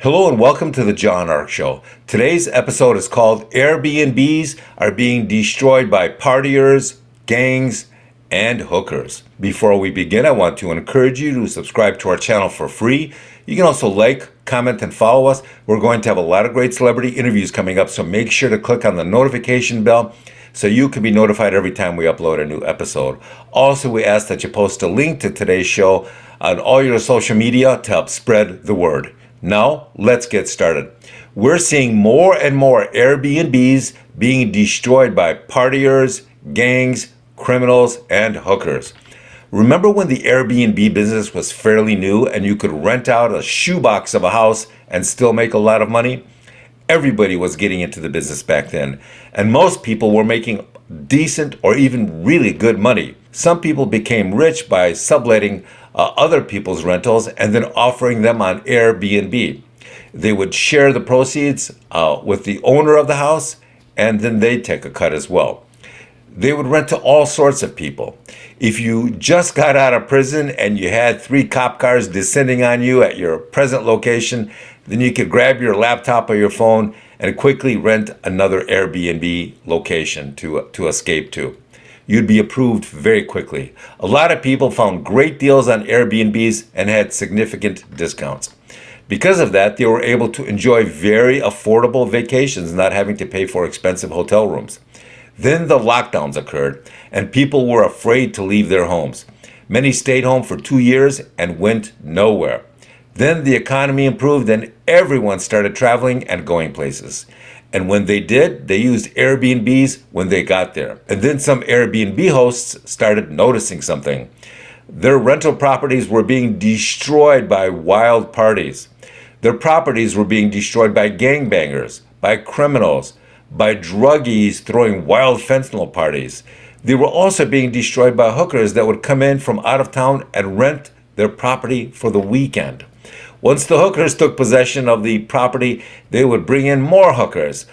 Hello and welcome to the John Ark Show. Today's episode is called Airbnbs Are Being Destroyed by Partiers, Gangs, and Hookers. Before we begin, I want to encourage you to subscribe to our channel for free. You can also like, comment, and follow us. We're going to have a lot of great celebrity interviews coming up, so make sure to click on the notification bell so you can be notified every time we upload a new episode. Also, we ask that you post a link to today's show on all your social media to help spread the word. Now, let's get started. We're seeing more and more Airbnbs being destroyed by partiers, gangs, criminals, and hookers. Remember when the Airbnb business was fairly new and you could rent out a shoebox of a house and still make a lot of money? Everybody was getting into the business back then, and most people were making decent or even really good money. Some people became rich by subletting other people's rentals and then offering them on Airbnb. They would share the proceeds with the owner of the house, and then they'd take a cut as well. They would rent to all sorts of people. If you just got out of prison and you had 3 cop cars descending on you at your present location, then you could grab your laptop or your phone and quickly rent another Airbnb location to escape to. You'd be approved very quickly. A lot of people found great deals on Airbnbs and had significant discounts. Because of that, they were able to enjoy very affordable vacations, not having to pay for expensive hotel rooms. Then the lockdowns occurred, and people were afraid to leave their homes. Many stayed home for 2 years and went nowhere. Then the economy improved and everyone started traveling and going places. And when they did, they used Airbnbs when they got there. And then some Airbnb hosts started noticing something. Their rental properties were being destroyed by wild parties. Their properties were being destroyed by gangbangers, by criminals, by druggies throwing wild fentanyl parties. They were also being destroyed by hookers that would come in from out of town and rent their property for the weekend. Once the hookers took possession of the property, they would bring in more hookers,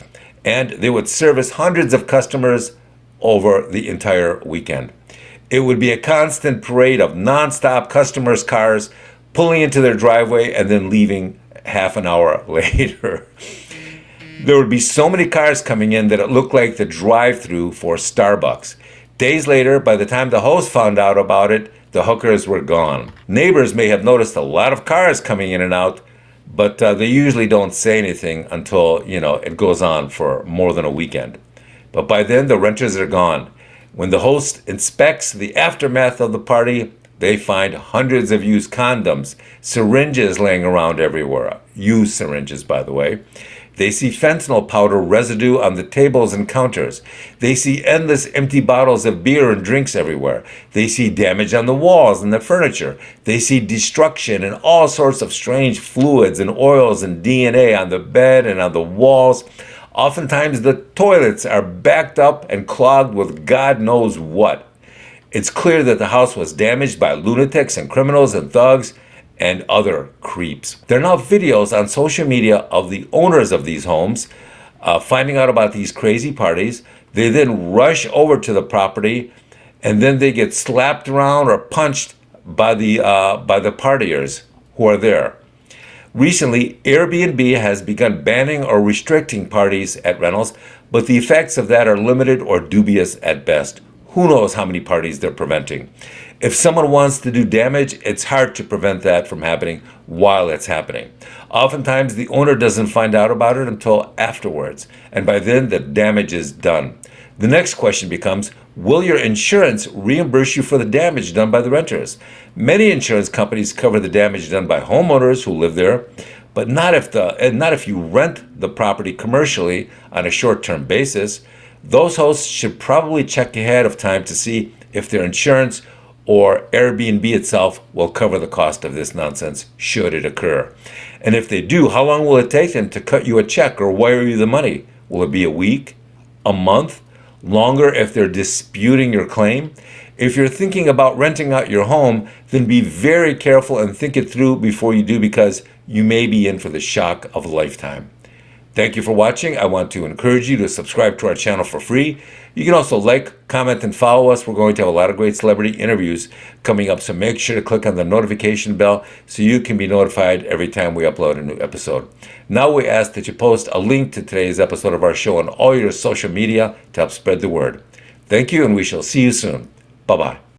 and they would service hundreds of customers over the entire weekend. It would be a constant parade of nonstop customers' cars pulling into their driveway and then leaving half an hour later. There would be so many cars coming in that it looked like the drive-through for Starbucks. Days later, by the time the host found out about it, the hookers were gone. Neighbors may have noticed a lot of cars coming in and out, but they usually don't say anything until, it goes on for more than a weekend. But by then, the renters are gone. When the host inspects the aftermath of the party, they find hundreds of used condoms, syringes laying around everywhere. Used syringes, by the way. They see fentanyl powder residue on the tables and counters. They see endless empty bottles of beer and drinks everywhere. They see damage on the walls and the furniture. They see destruction and all sorts of strange fluids and oils and DNA on the bed and on the walls. Oftentimes the toilets are backed up and clogged with God knows what. It's clear that the house was damaged by lunatics and criminals and thugs and other creeps. There are now videos on social media of the owners of these homes finding out about these crazy parties. They then rush over to the property, and then they get slapped around or punched by the partiers who are there. Recently, Airbnb has begun banning or restricting parties at rentals, but the effects of that are limited or dubious at best. Who knows how many parties they're preventing? If someone wants to do damage, it's hard to prevent that from happening while it's happening. Oftentimes, the owner doesn't find out about it until afterwards, and by then the damage is done. The next question becomes, will your insurance reimburse you for the damage done by the renters? Many insurance companies cover the damage done by homeowners who live there, but not if you rent the property commercially on a short-term basis. Those hosts should probably check ahead of time to see if their insurance or Airbnb itself will cover the cost of this nonsense should it occur. And if they do, how long will it take them to cut you a check or wire you the money? Will it be a week, a month, longer if they're disputing your claim? If you're thinking about renting out your home, then be very careful and think it through before you do, because you may be in for the shock of a lifetime. Thank you for watching. I want to encourage you to subscribe to our channel for free. You can also like, comment, and follow us. We're going to have a lot of great celebrity interviews coming up, so make sure to click on the notification bell so you can be notified every time we upload a new episode. Now we ask that you post a link to today's episode of our show on all your social media to help spread the word. Thank you, and we shall see you soon. Bye-bye.